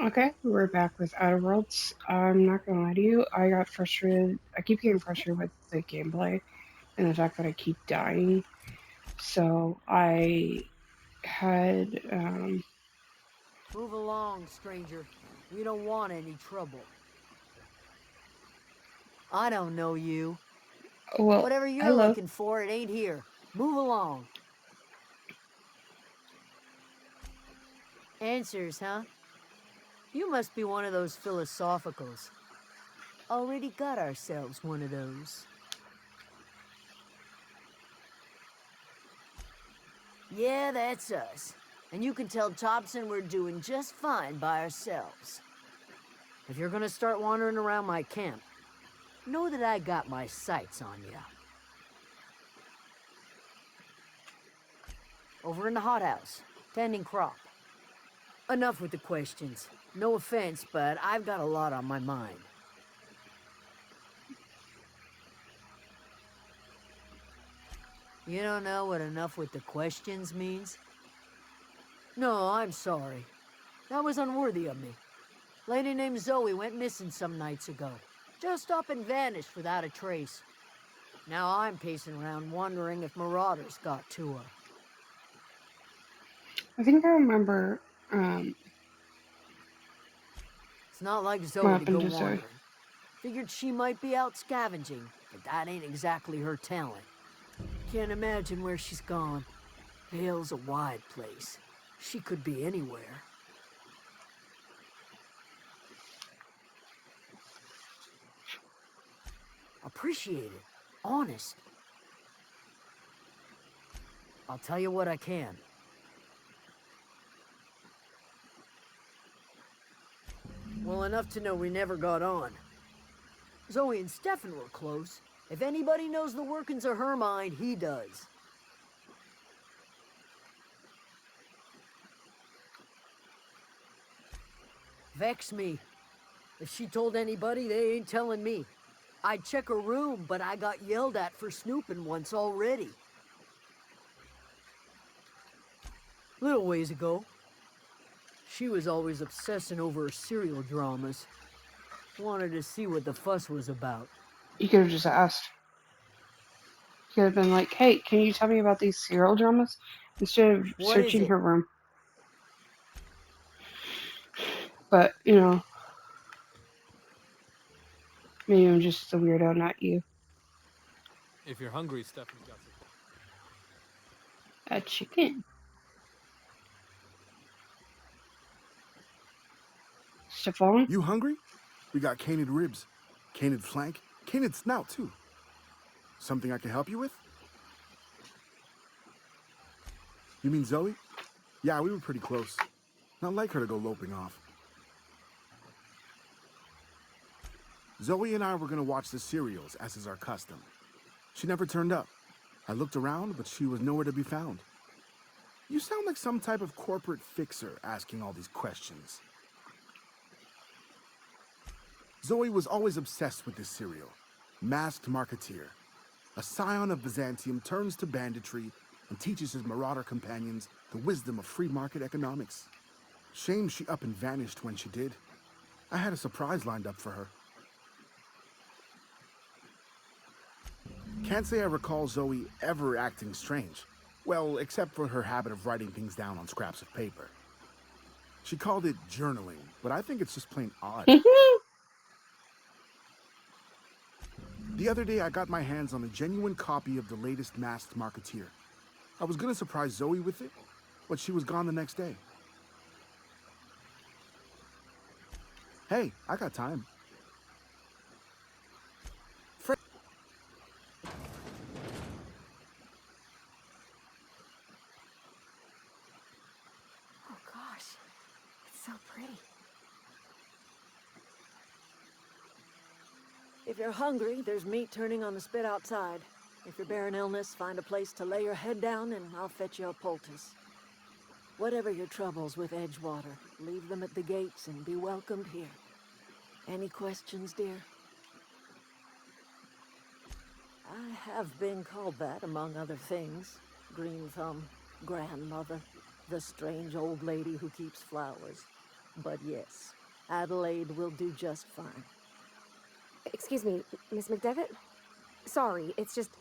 Okay, we're back with Outer Worlds. I'm not gonna lie to you, I got frustrated. I keep getting frustrated with the gameplay and the fact that I keep dying. So I had, Move along, stranger. We don't want any trouble. I don't know you. well, Whatever you're hello. looking for, it ain't here. Move along. Answers, huh? You must be one of those philosophicals. Already got ourselves one of those. Yeah, that's us. And you can tell Thompson we're doing just fine by ourselves. If you're gonna start wandering around my camp, know that I got my sights on you. Over in the hothouse, tending crop. Enough with the questions. No offense, but I've got a lot on my mind. You don't know what enough with the questions means? No, I'm sorry. That was unworthy of me. Lady named Zoe went missing some nights ago. Just up and vanished without a trace. Now I'm pacing around wondering if marauders got to her. I think I remember um, It's not like what Zoe to happened go to Zoe. wandering. Figured she might be out scavenging, but that ain't exactly her talent. Can't imagine where she's gone. Hale's a wide place. She could be anywhere. Appreciate it. Honest. I'll tell you what I can. Well enough to know we never got on. Zoe and Stefan were close. If anybody knows the workings of her mind, he does. Vex me. If she told anybody, they ain't telling me. I'd check her room, but I got yelled at for snooping once already. Little ways ago. She was always obsessing over her serial dramas. Wanted to see what the fuss was about. You could have just asked. You could have been like, hey, can you tell me about these serial dramas? Instead of What is searching it? her room. But, maybe I'm just the weirdo, not you. If you're hungry, Stefan's got some. A chicken. Stefan? You hungry? We got canid ribs, canid flank, canid snout too. Something I can help you with? You mean Zoe? Yeah, we were pretty close. Not like her to go loping off. Zoe and I were gonna watch the serials, as is our custom. She never turned up. I looked around, but she was nowhere to be found. You sound like some type of corporate fixer asking all these questions. Zoe was always obsessed with this serial. Masked Marketeer. A scion of Byzantium turns to banditry and teaches his marauder companions the wisdom of free market economics. Shame she up and vanished when she did. I had a surprise lined up for her. Can't say I recall Zoe ever acting strange. Well, except for her habit of writing things down on scraps of paper. She called it journaling, but I think it's just plain odd. The other day, I got my hands on a genuine copy of the latest Masked Marketeer. I was gonna surprise Zoe with it, but she was gone the next day. Hey, I got time. Oh gosh, it's so pretty. If you're hungry, there's meat turning on the spit outside. If you're bearing illness, find a place to lay your head down and I'll fetch you a poultice. Whatever your troubles with Edgewater, leave them at the gates and be welcomed here. Any questions, dear? I have been called that, among other things. Green Thumb, grandmother, the strange old lady who keeps flowers. But yes, Adelaide will do just fine. Excuse me, Miss McDevitt? Sorry, it's just...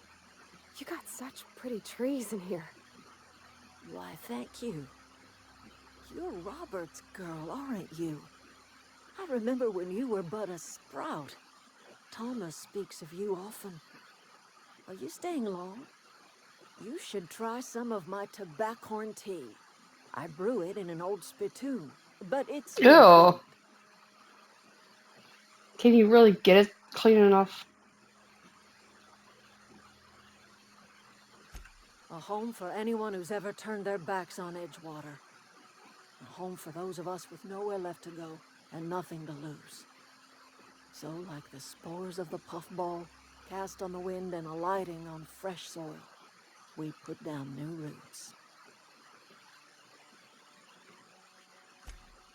You got such pretty trees in here. Why, thank you. You're Robert's girl, aren't you? I remember when you were but a sprout. Thomas speaks of you often. Are you staying long? You should try some of my tobaccorn tea. I brew it in an old spittoon, but it's been Ew. cleaned. Can you really get it clean enough? A home for anyone who's ever turned their backs on Edgewater. A home for those of us with nowhere left to go and nothing to lose. So, like the spores of the puffball, cast on the wind and alighting on fresh soil, we put down new roots.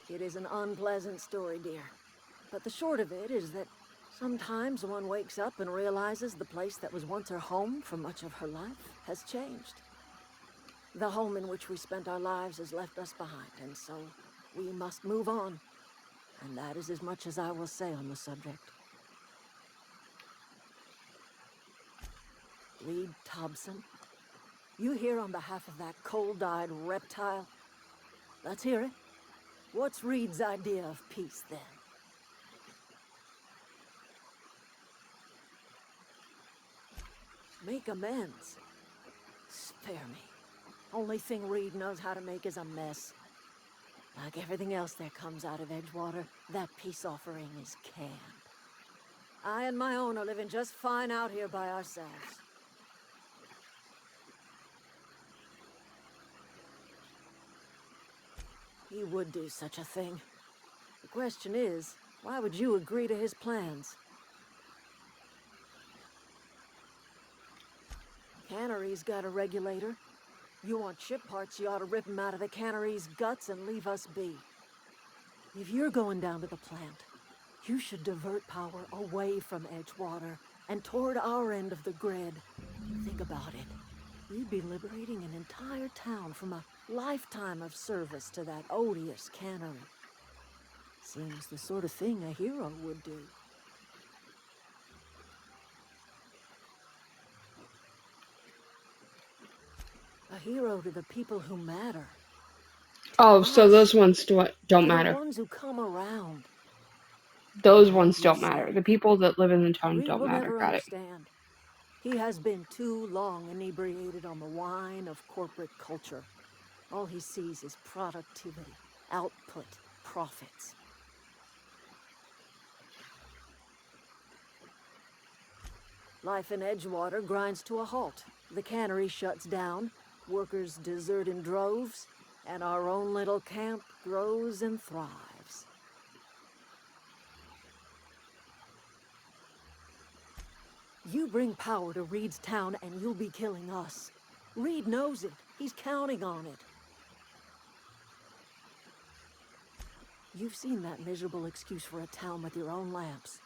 It is an unpleasant story, dear. But the short of it is that sometimes one wakes up and realizes the place that was once her home for much of her life has changed. The home in which we spent our lives has left us behind, and so we must move on. And that is as much as I will say on the subject. Reed Thompson, you here on behalf of that cold-eyed reptile? Let's hear it. What's Reed's idea of peace, then? Make amends. Spare me. Only thing Reed knows how to make is a mess. Like everything else that comes out of Edgewater, that peace offering is canned. I and my own are living just fine out here by ourselves. He would do such a thing. The question is, why would you agree to his plans? Cannery's got a regulator. You want ship parts, you ought to rip him out of the cannery's guts and leave us be. If you're going down to the plant, you should divert power away from Edgewater and toward our end of the grid. Think about it. You'd be liberating an entire town from a lifetime of service to that odious cannery. Seems the sort of thing a hero would do. A hero to the people who matter. Oh, so Us, those ones don't to the matter. ones who come around. Those Like ones you don't say, matter. The people that live in the town Reed don't will matter. never Got it. understand. He has been too long inebriated on the wine of corporate culture. All he sees is productivity, output, profits. Life in Edgewater grinds to a halt. The cannery shuts down, workers desert in droves, and our own little camp grows and thrives. You bring power to Reed's town and you'll be killing us. Reed knows it. He's counting on it. You've seen that miserable excuse for a town with your own lamps.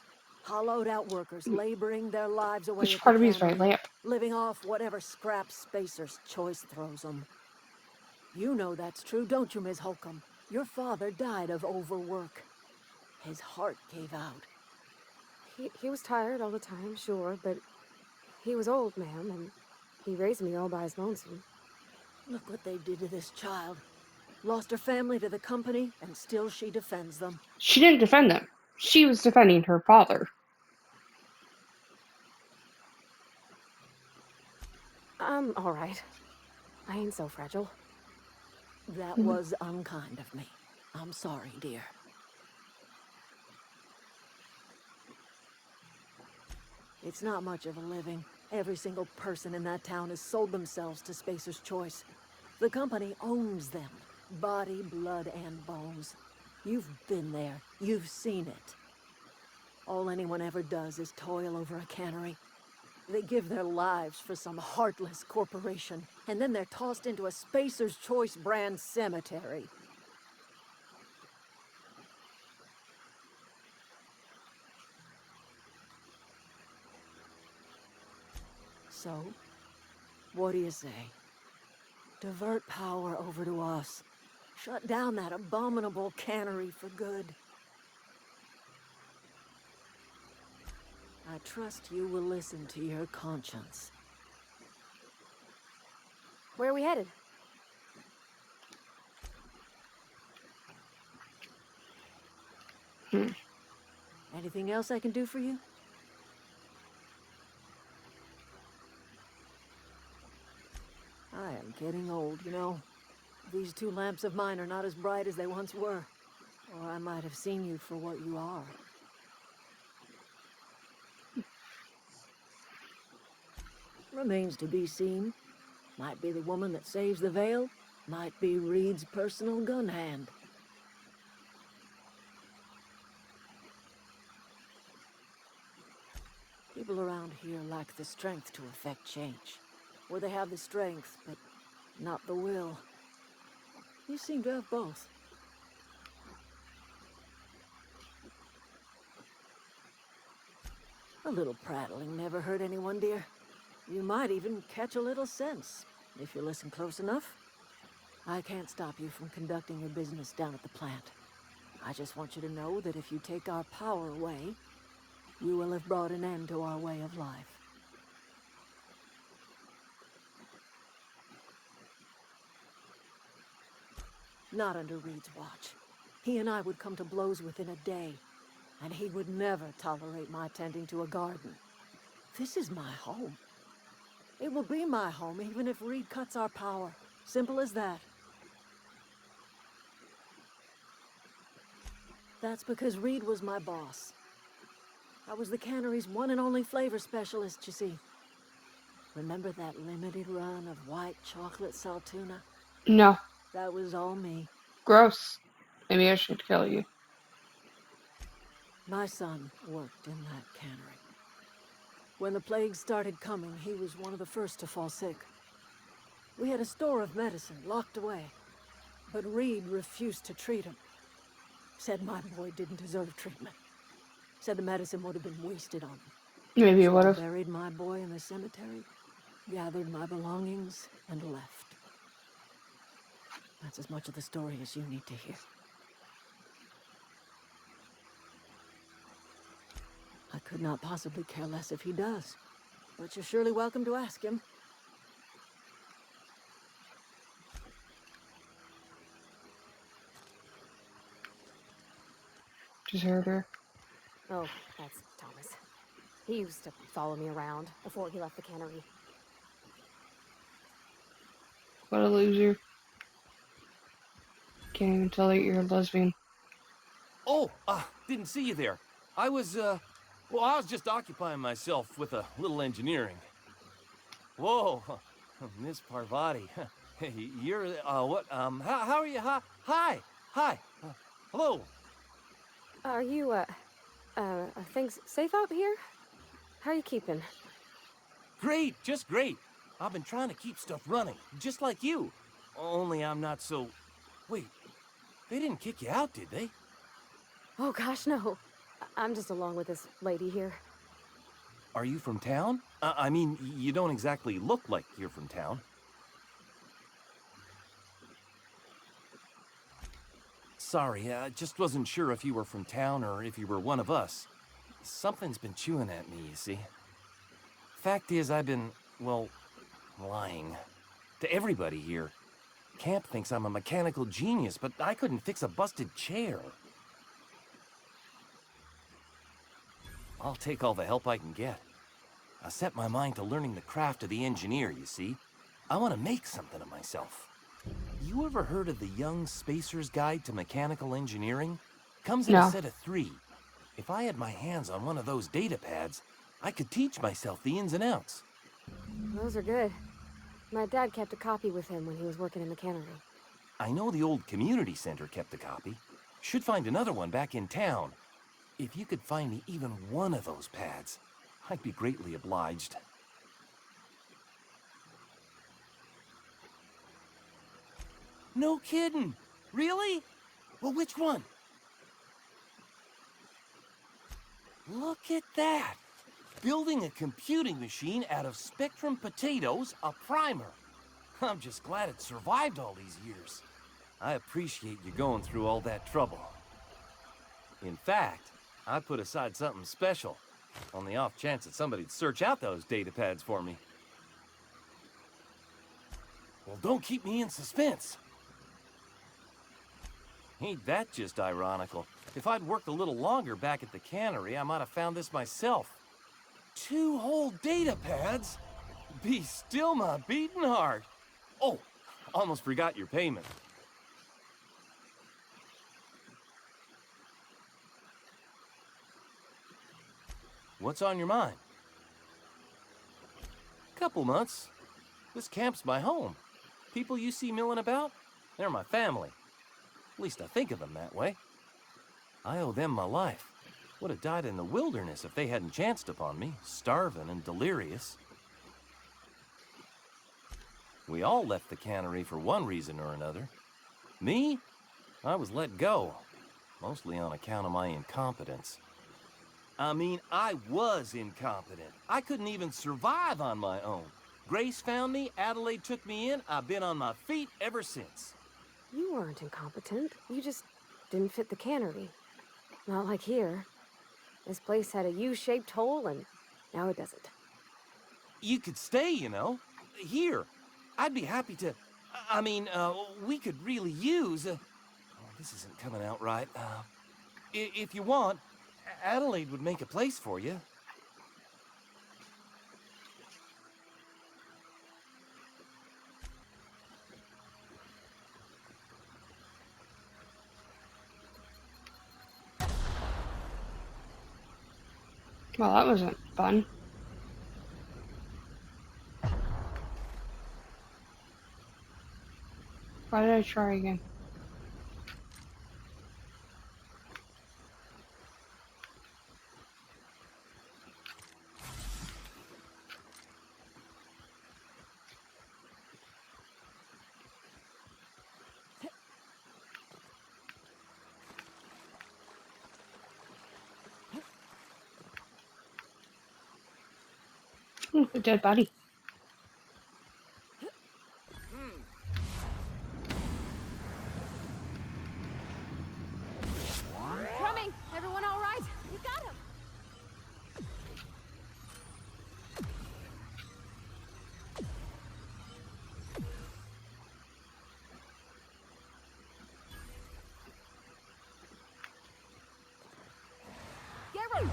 Hollowed out workers laboring their lives away Which at the part of me is my cannery, lamp? living off whatever scraps Spacer's choice throws them. You know that's true, don't you, Ms. Holcomb? Your father died of overwork. His heart gave out. He was tired all the time, sure, but he was old, ma'am, and he raised me all by his lonesome. Look what they did to this child. Lost her family to the company, and still she defends them. She didn't defend them. She was defending her father. I'm all right. I ain't so fragile. That was unkind of me. I'm sorry, dear. It's not much of a living. Every single person in that town has sold themselves to Spacer's Choice. The company owns them. Body, blood, and bones. You've been there. You've seen it. All anyone ever does is toil over a cannery. They give their lives for some heartless corporation, and then they're tossed into a Spacer's Choice brand cemetery. So, what do you say? Divert power over to us. Shut down that abominable cannery for good. I trust you will listen to your conscience. Where are we headed? Anything else I can do for you? I am getting old, you know. These two lamps of mine are not as bright as they once were. Or I might have seen you for what you are. Remains to be seen. Might be the woman that saves the veil. Might be Reed's personal gun hand. People around here lack the strength to effect change. Or they have the strength, but not the will. You seem to have both. A little prattling never hurt anyone, dear. You might even catch a little sense, if you listen close enough. I can't stop you from conducting your business down at the plant. I just want you to know that if you take our power away, you will have brought an end to our way of life. Not under Reed's watch. He and I would come to blows within a day, and he would never tolerate my tending to a garden. This is my home. It will be my home even if Reed cuts our power. Simple as that. That's because Reed was my boss. I was the cannery's one and only flavor specialist, you see. Remember that limited run of white chocolate saltuna? No. That was all me. Gross. Maybe I should kill you. My son worked in that cannery. When the plague started coming, he was one of the first to fall sick. We had a store of medicine locked away, but Reed refused to treat him. Said my boy didn't deserve treatment. Said the medicine would have been wasted on him. Maybe it So would I have. buried my boy in the cemetery, gathered my belongings, and left. That's as much of the story as you need to hear. I could not possibly care less if he does, but you're surely welcome to ask him. Deserter. Oh, that's Thomas. He used to follow me around before he left the cannery. What a loser. Can't even tell that you're a lesbian. Oh, didn't see you there. I was just occupying myself with a little engineering. Whoa, Miss Parvati. Hey, you're, what, how are you? Hi, hello. Are you, are things safe out here? How are you keeping? Great, just great. I've been trying to keep stuff running, just like you. Only I'm not so... Wait, they didn't kick you out, did they? Oh gosh, no. I'm just along with this lady here. Are you from town? I mean, you don't exactly look like you're from town. Sorry, I just wasn't sure if you were from town or if you were one of us. Something's been chewing at me, you see. Fact is, I've been, well, lying. To everybody here. Camp thinks I'm a mechanical genius, but I couldn't fix a busted chair. I'll take all the help I can get. I set my mind to learning the craft of the engineer, you see. I want to make something of myself. You ever heard of the Young Spacer's Guide to Mechanical Engineering? Comes in No. a set of 3. If I had my hands on one of those data pads, I could teach myself the ins and outs. Those are good. My dad kept a copy with him when he was working in the cannery. I know the old community center kept a copy. Should find another one back in town. If you could find me even one of those pads, I'd be greatly obliged. No kidding! Really? Well, which one? Look at that! Building a computing machine out of Spectrum potatoes, a primer. I'm just glad it survived all these years. I appreciate you going through all that trouble. In fact, I put aside something special, on the off chance that somebody'd search out those data pads for me. Well, don't keep me in suspense. Ain't that just ironical? If I'd worked a little longer back at the cannery, I might have found this myself. 2 whole data pads? Be still my beating heart. Oh, almost forgot your payment. What's on your mind? Couple months. This camp's my home. People you see milling about, they're my family. At least I think of them that way. I owe them my life. Would have died in the wilderness if they hadn't chanced upon me, starving and delirious. We all left the cannery for one reason or another. Me? I was let go, mostly on account of my incompetence. I mean, I was incompetent. I couldn't even survive on my own. Grace found me, Adelaide took me in, I've been on my feet ever since. You weren't incompetent. You just didn't fit the cannery. Not like here. This place had a U-shaped hole, and now it doesn't. You could stay, you know. Here. I'd be happy to... I mean, we could really use... oh, this isn't coming out right. If you want, Adelaide would make a place for you. Well, that wasn't fun. Why did I try again? A dead body. Coming! Everyone all right? You got him! Get ready!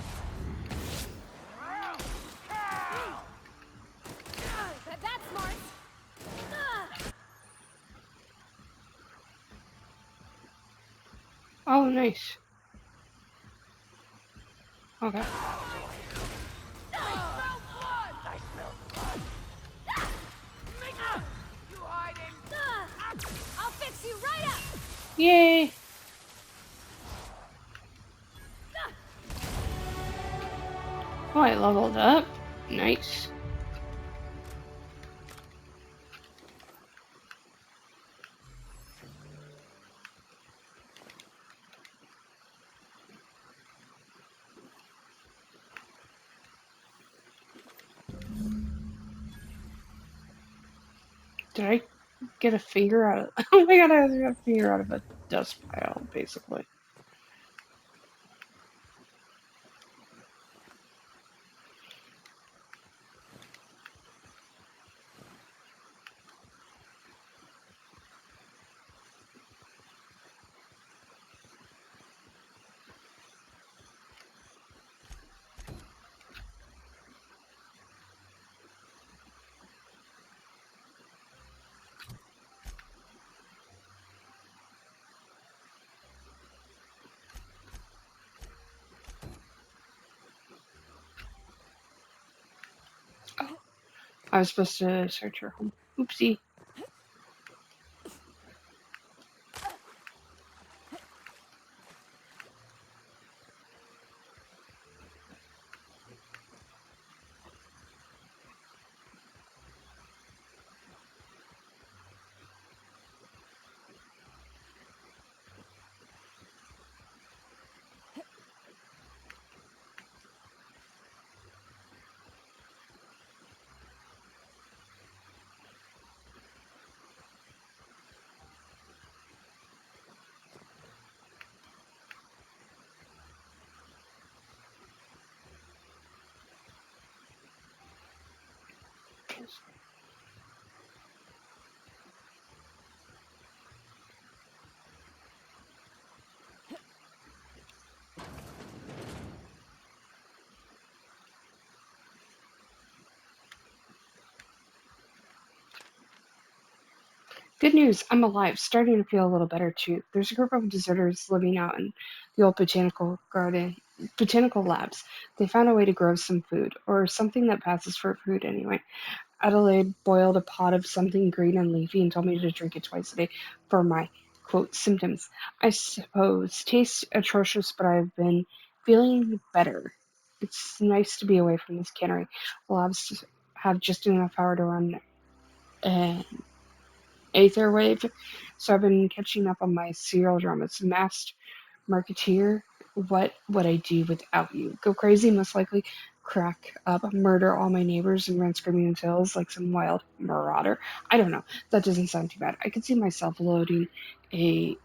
That's smart! Oh, nice. Okay. I'll fix you right up! Yay! Oh, I leveled up. Nice. Did I get a finger out of... Oh my god, I got a finger out of a dust pile, basically. I was supposed to search your home. Oopsie. Good news, I'm alive, starting to feel a little better too. There's a group of deserters living out in the old botanical labs. They found a way to grow some food, or something that passes for food anyway. Adelaide boiled a pot of something green and leafy and told me to drink it twice a day for my, quote, symptoms. I suppose. Tastes atrocious, but I've been feeling better. It's nice to be away from this cannery. The labs have just enough power to run an Aether Wave, so I've been catching up on my serial dramas. Masked Marketeer, What Would I Do Without You? Go crazy, most likely crack up, murder all my neighbors, and run screaming into hills like some wild marauder. I don't know. That doesn't sound too bad. I could see myself leading a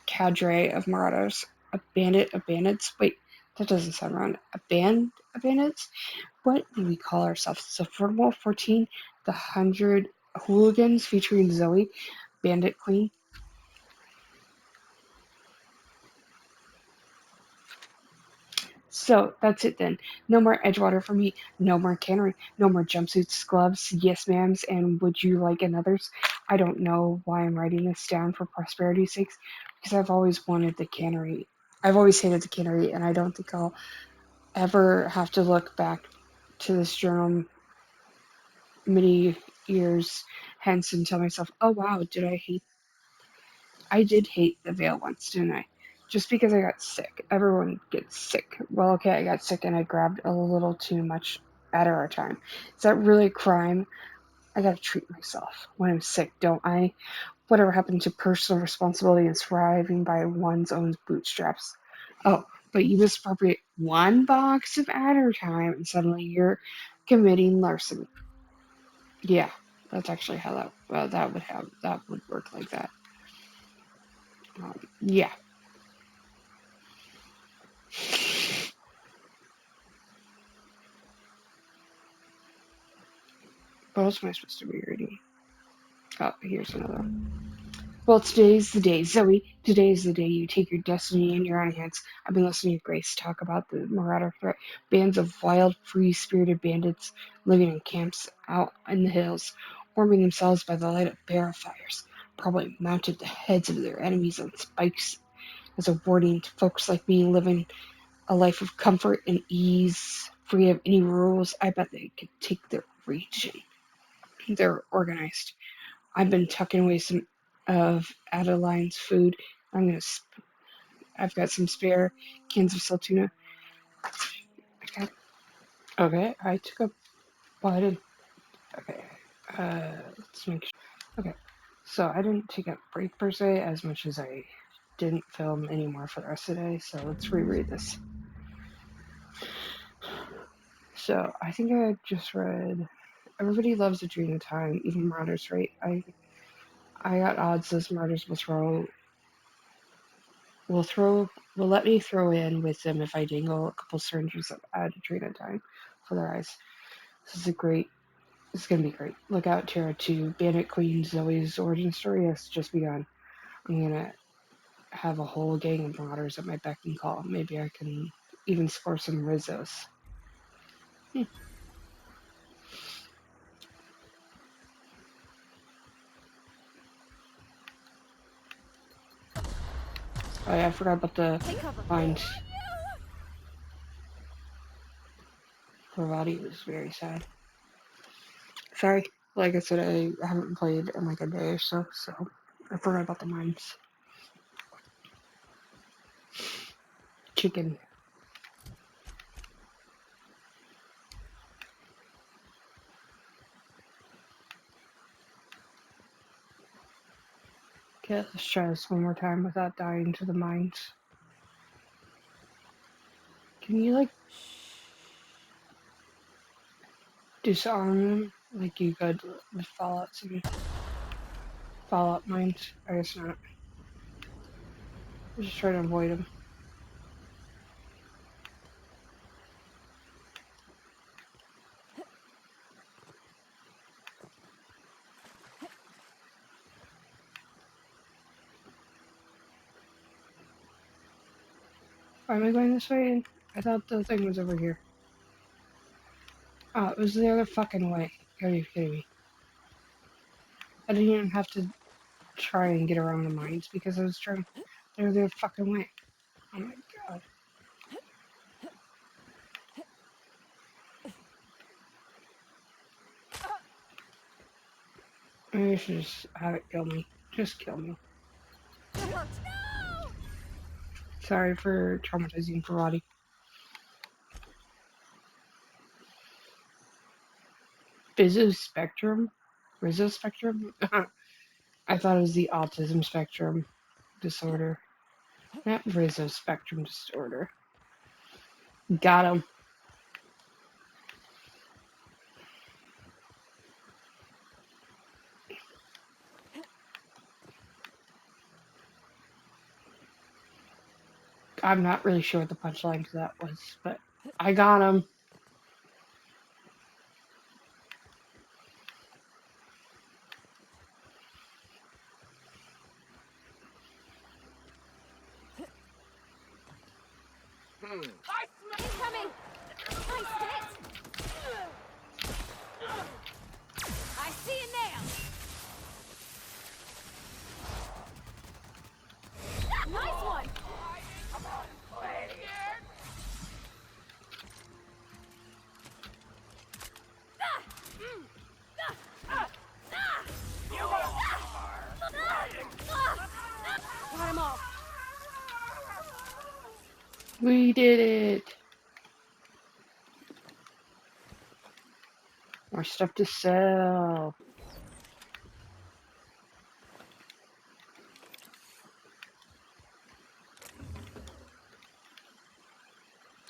cadre of marauders, a bandit of bandits. Wait, that doesn't sound right. A band of bandits? What do we call ourselves? The Formula 14, the 100 Hooligans featuring Zoe, Bandit Queen. So that's it then. No more Edgewater for me. No more cannery. No more jumpsuits, gloves, yes ma'ams, and would you like another's? I don't know why I'm writing this down for prosperity's sake, because I've always wanted the cannery. I've always hated the cannery, and I don't think I'll ever have to look back to this journal many years hence and tell myself, oh wow, I did hate the veil once, didn't I? Just because I got sick. Everyone gets sick. Well, okay, I got sick and I grabbed a little too much at our time. Is that really a crime? I gotta treat myself when I'm sick, don't I? Whatever happened to personal responsibility and thriving by one's own bootstraps? Oh, but you misappropriate one box of adder time and suddenly you're committing larceny. Yeah, that's actually how that would work like that. Yeah. What else am I supposed to be reading? Oh, here's another one. Well, today's the day, Zoe. Today is the day you take your destiny in your own hands. I've been listening to Grace talk about the Marauder threat. Bands of wild, free-spirited bandits living in camps out in the hills, warming themselves by the light of barrel fires. Probably mounted the heads of their enemies on spikes as a warning to folks like me living a life of comfort and ease, free of any rules. I bet they could take their region. They're organized. I've been tucking away some of Adeline's food. I've got some spare cans of saltuna. Okay, I took a bite of. Okay, let's make sure. Okay, so I didn't take a break per se as much as I didn't film anymore for the rest of the day. So let's reread this. So I think I just read. Everybody loves a dream of time, even Marauders, right? I got odds those Marauders will let me throw in with them if I dangle a couple syringes of Adrenal time for their eyes. This is gonna be great. Look out, Terra 2. Bandit Queen Zoe's origin story has just begun. I'm gonna have a whole gang of marauders at my beck and call. Maybe I can even score some Rizzos. Oh yeah, I forgot about the find. Pravati was very sad. Sorry, like I said, I haven't played in like a day or so, so I forgot about the mines. Chicken. Okay, let's try this one more time without dying to the mines. Can you like disarm them like you could with Fallout mines? I guess not. Just try to avoid them. Why am I going this way? I thought the thing was over here. Oh, it was the other fucking way. Are you kidding me? I didn't even have to try and get around the mines because I was trying. They were the fucking way. Oh my god. Maybe I should just have it kill me. Just kill me. Sorry for traumatizing karate. Spectrum? Rizzo spectrum? I thought it was the autism spectrum disorder. Not Rizzo spectrum disorder. Got him. I'm not really sure what the punchline to that was, but I got him. Incoming! Nice hit! I see you now! Nice one! Got him off! We did it. More stuff to sell.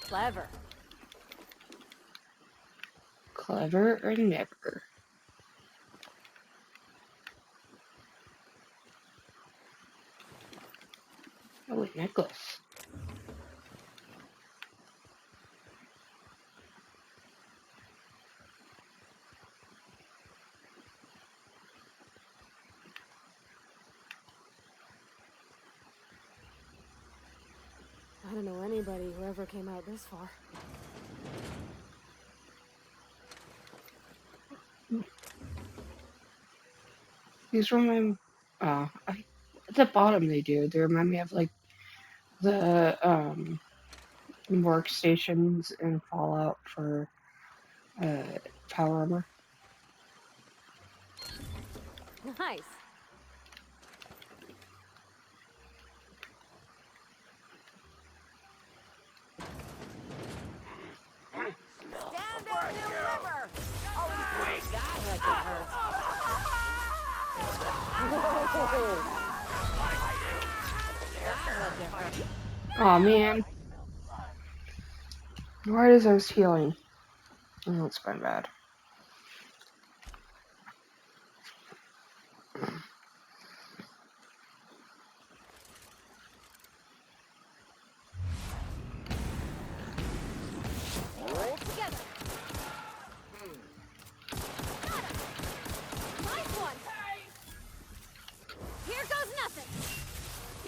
Clever. Clever or never. Oh, a necklace. I don't know anybody who ever came out this far. These remind at the bottom they do. They remind me of like the workstations in Fallout for power armor. Nice. Stand and deliver! Oh, my God, that hurts. Oh man. Why is those healing? Oh, it's been bad. Roll together. Nice one. Here goes nothing.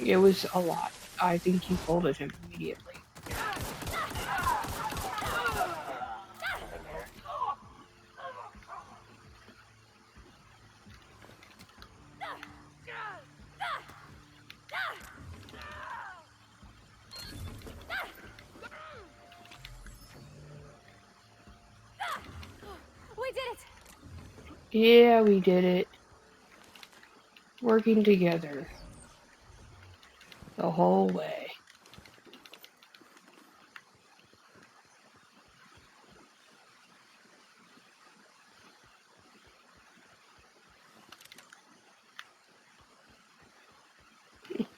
It was a lot. I think he folded him immediately. We did it. Yeah, we did it. Working together. The whole way.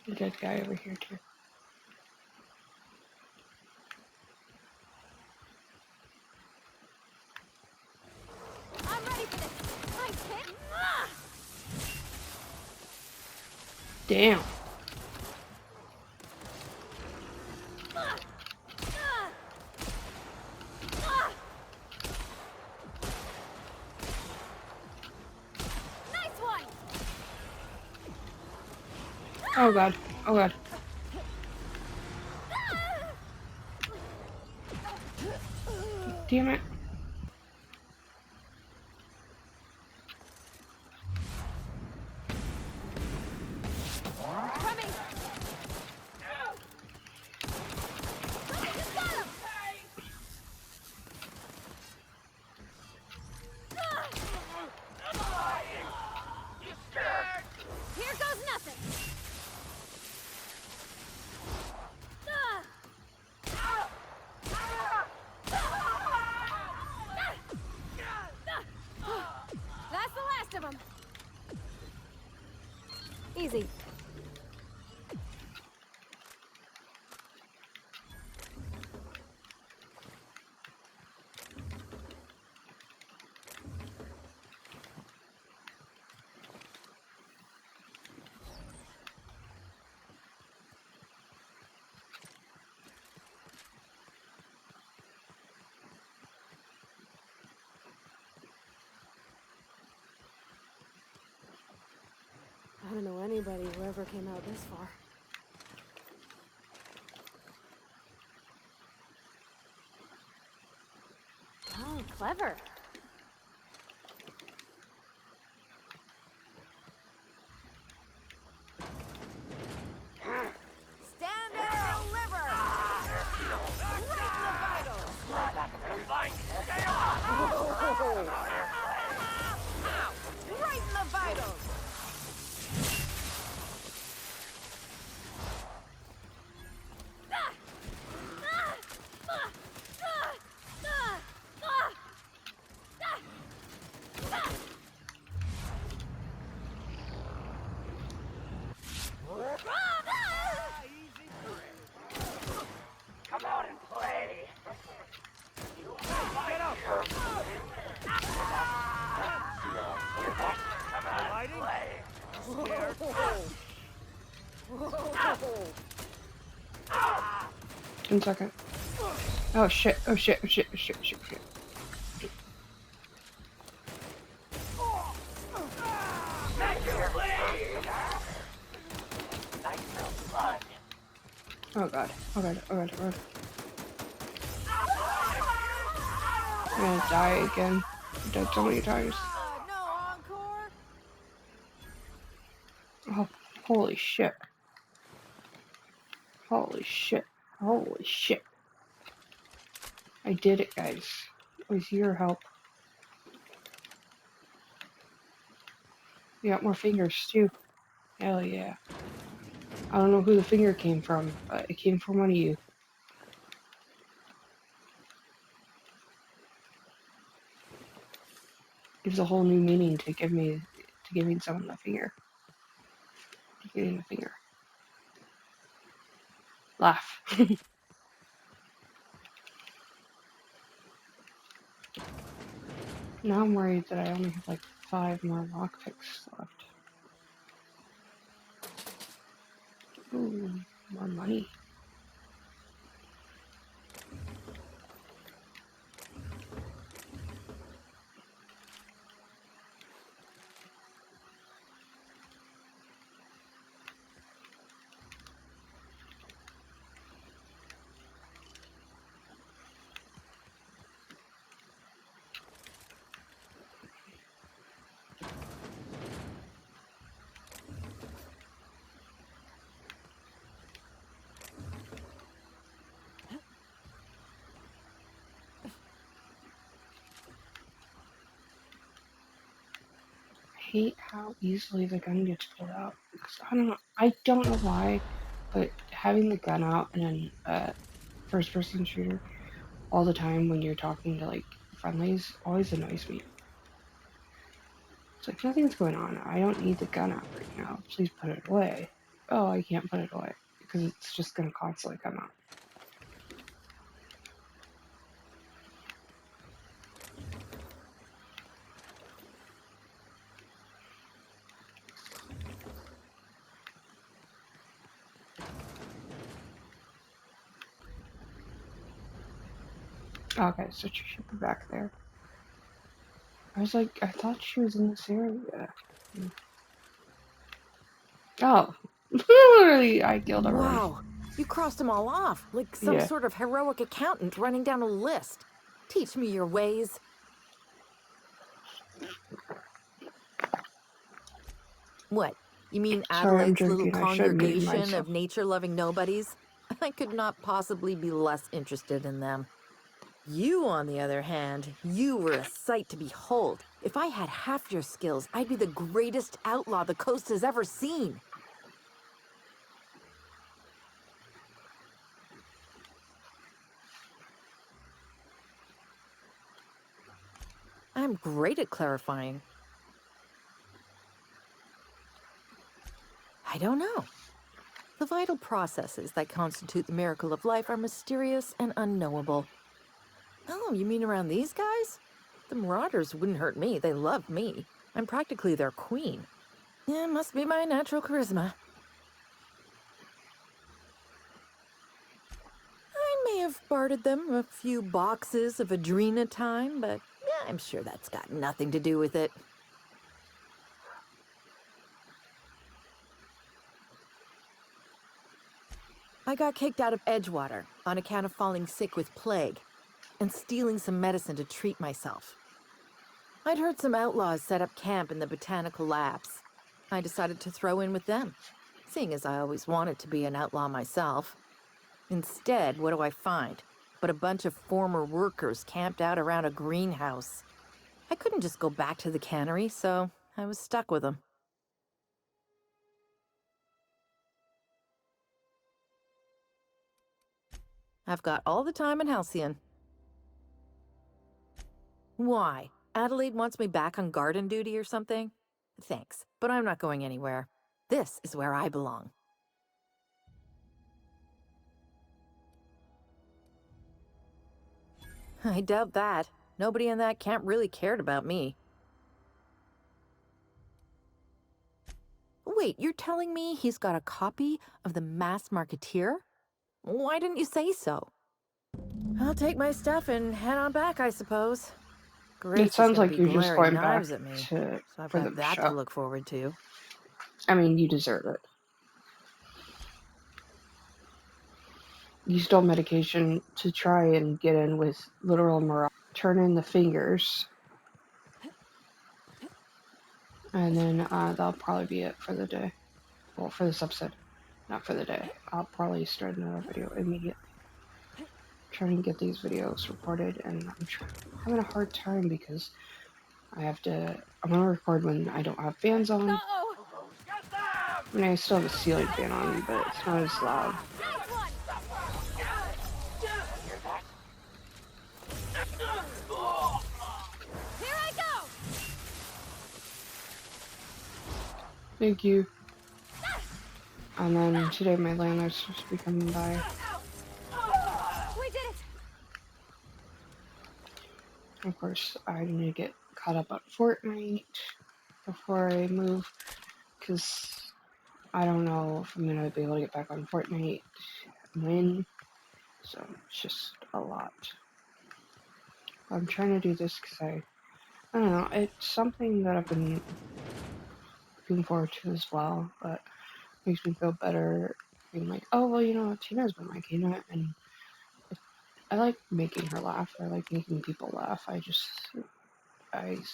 There's that guy over here too. I'm ready for this. Nice hit. Damn. Nice one. Oh god. Oh god. Damn it. easy. I don't know anybody who ever came out this far. Oh, clever. Stand and deliver! Right in the vitals! Right in the vitals! One second. Oh shit, oh shit, oh shit, oh shit, oh shit, oh shit. Oh god, oh god, oh god, oh god. I'm gonna die again. I've died so many times. No encore? Oh, holy shit. Holy shit. Holy shit. I did it, guys. With your help. We got more fingers, too. Hell yeah. I don't know who the finger came from, but it came from one of you. Gives a whole new meaning to giving someone the finger. To giving the finger. Laugh. Now I'm worried that I only have like 5 more lockpicks left. Ooh, more money. I hate how easily the gun gets pulled out. Because I don't know why, but having the gun out in a first person shooter all the time when you're talking to like friendlies always annoys me. It's like nothing's going on. I don't need the gun out right now. Please put it away. Oh, I can't put it away because it's just gonna constantly come out. Okay, so she should be back there. I was like, I thought she was in this area. Oh, literally, I killed everyone. Wow, you crossed them all off, like some Yeah. sort of heroic accountant running down a list. Teach me your ways. What? You mean Sorry, I'm Adelaide's little drinking. I should mute congregation myself. of nature-loving nobodies? I could not possibly be less interested in them. You, on the other hand, you were a sight to behold. If I had half your skills, I'd be the greatest outlaw the coast has ever seen. I'm great at clarifying. I don't know. The vital processes that constitute the miracle of life are mysterious and unknowable. Oh, you mean around these guys? The Marauders wouldn't hurt me. They love me. I'm practically their queen. Yeah, must be my natural charisma. I may have bartered them a few boxes of Adrena time, but yeah, I'm sure that's got nothing to do with it. I got kicked out of Edgewater on account of falling sick with plague and stealing some medicine to treat myself. I'd heard some outlaws set up camp in the botanical labs. I decided to throw in with them, seeing as I always wanted to be an outlaw myself. Instead, what do I find? But a bunch of former workers camped out around a greenhouse. I couldn't just go back to the cannery, so I was stuck with them. I've got all the time in Halcyon. Why? Adelaide wants me back on garden duty or something? Thanks, but I'm not going anywhere. This is where I belong. I doubt that. Nobody in that camp really cared about me. Wait, you're telling me he's got a copy of the Masked Marketeer? Why didn't you say so? I'll take my stuff and head on back, I suppose. Grace It sounds is gonna like be you're just glaring going back knives at me, to so I've for got the that to show. look forward to. I mean, you deserve it. You stole medication to try and get in with literal morale. Turn in the fingers. And then that'll probably be it for the day. Well, for this episode. Not for the day. I'll probably start another video immediately. Trying to get these videos recorded, and I'm having a hard time because I'm gonna record when I don't have fans on. I mean, I still have a ceiling fan on, but it's not as loud. Here I go! Thank you. And then today my landlord's supposed to be coming by. We did it! Of course, I need to get caught up on Fortnite before I move, because I don't know if I'm going to be able to get back on Fortnite when, so it's just a lot. I'm trying to do this because I don't know, it's something that I've been looking forward to as well, but makes me feel better being like, oh, well, you know, Tina's been liking it, and I like making her laugh. I like making people laugh. I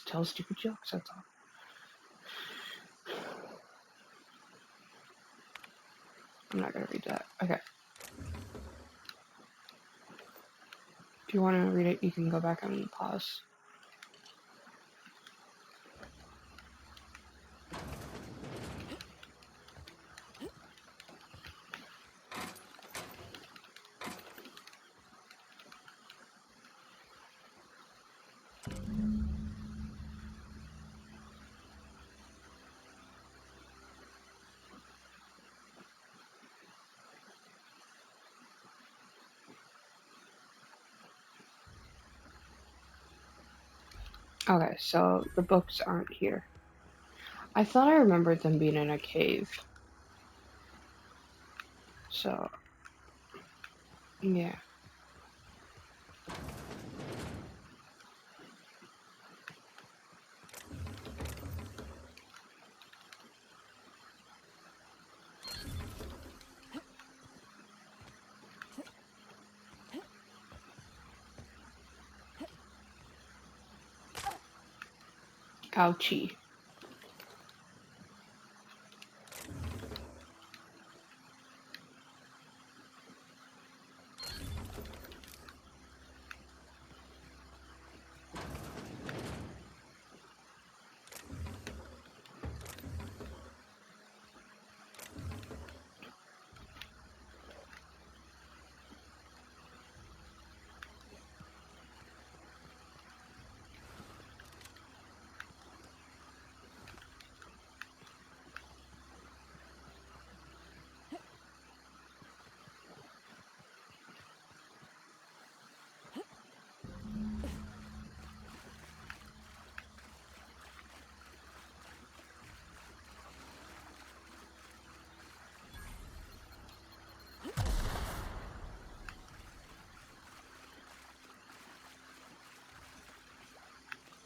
tell stupid jokes, that's all. I'm not gonna read that. Okay. If you want to read it, you can go back and pause. Okay, so the books aren't here. I thought I remembered them being in a cave. So, yeah. Ouchie.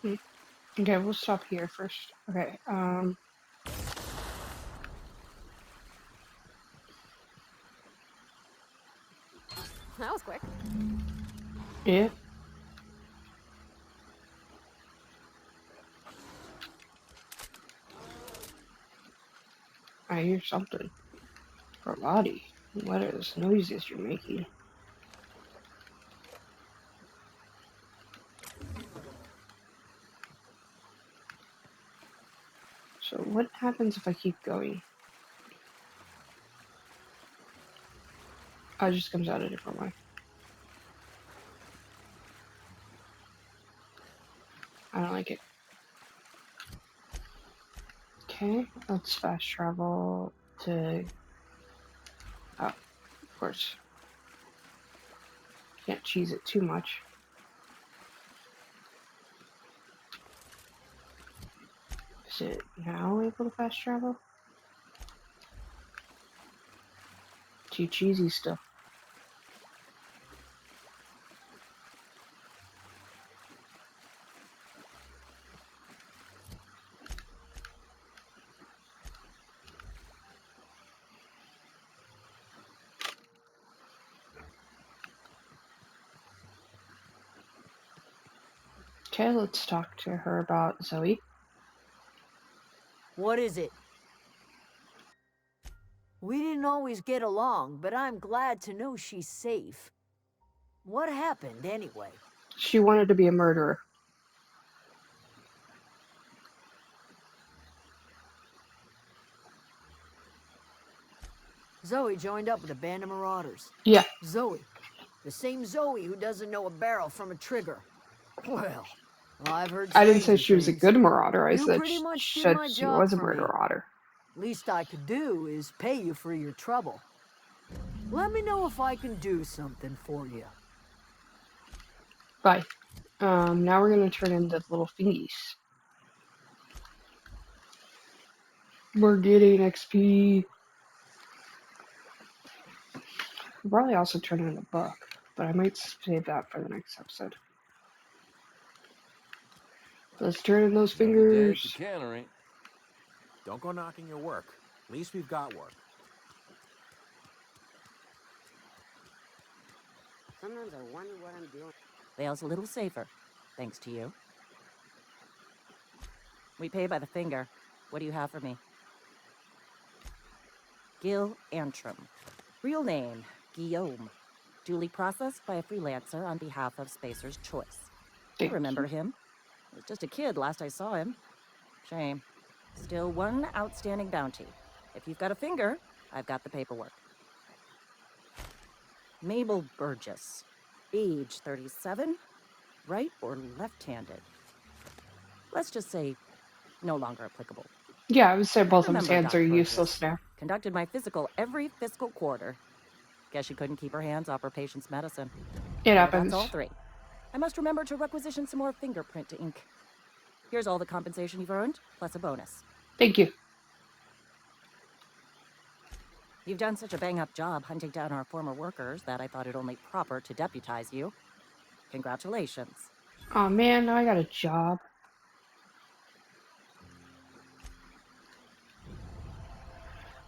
Hmm. Okay, we'll stop here first. Okay, That was quick. yeah. I hear something. Karate. What are those noises you're making? So what happens if I keep going? Oh, it just comes out a different way. I don't like it. Okay, let's fast travel to... Oh, of course. Can't cheese it too much. Is it now able to fast travel? Too cheesy still. Okay, let's talk to her about Zoe. What is it? We didn't always get along, but I'm glad to know she's safe. What happened, anyway? She wanted to be a murderer. Zoe joined up with a band of marauders. Yeah, Zoe. The same Zoe who doesn't know a barrel from a trigger. Well, I've heard I didn't say stranger she was a things. good marauder. I You said pretty much did said my she job was a for me. marauder. Least I could do is pay you for your trouble. Let me know if I can do something for you. Bye. Now we're gonna turn into little thingies. We're getting XP. We'll probably also turn in a book, but I might save that for the next episode. Let's turn in those Another day at the fingers. cannery. Don't go knocking your work. At least we've got work. Sometimes I wonder what I'm doing. Vale's a little safer, thanks to you. We pay by the finger. What do you have for me? Gil Antrim. Real name, Guillaume. Duly processed by a freelancer on behalf of Spacer's Choice. You remember him? He was just a kid last I saw him. Shame. Still one outstanding bounty. If you've got a finger, I've got the paperwork. Mabel Burgess. Age 37. Right or left-handed? Let's just say no longer applicable. Yeah, I would say both of his Remember hands Doc are Burgess. useless now. Conducted my physical every fiscal quarter. Guess she couldn't keep her hands off her patient's medicine. It Well, happens. that's all three. I must remember to requisition some more fingerprint ink. Here's all the compensation you've earned, plus a bonus. Thank you. You've done such a bang-up job hunting down our former workers that I thought it only proper to deputize you. Congratulations. Oh man, now I got a job.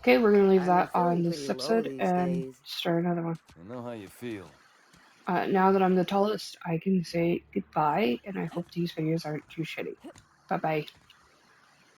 Okay, we're gonna leave I've been that feeling on pretty this low episode these and days. start another one. I know how you feel. Now that I'm the tallest, I can say goodbye, and I hope these videos aren't too shitty. Bye bye.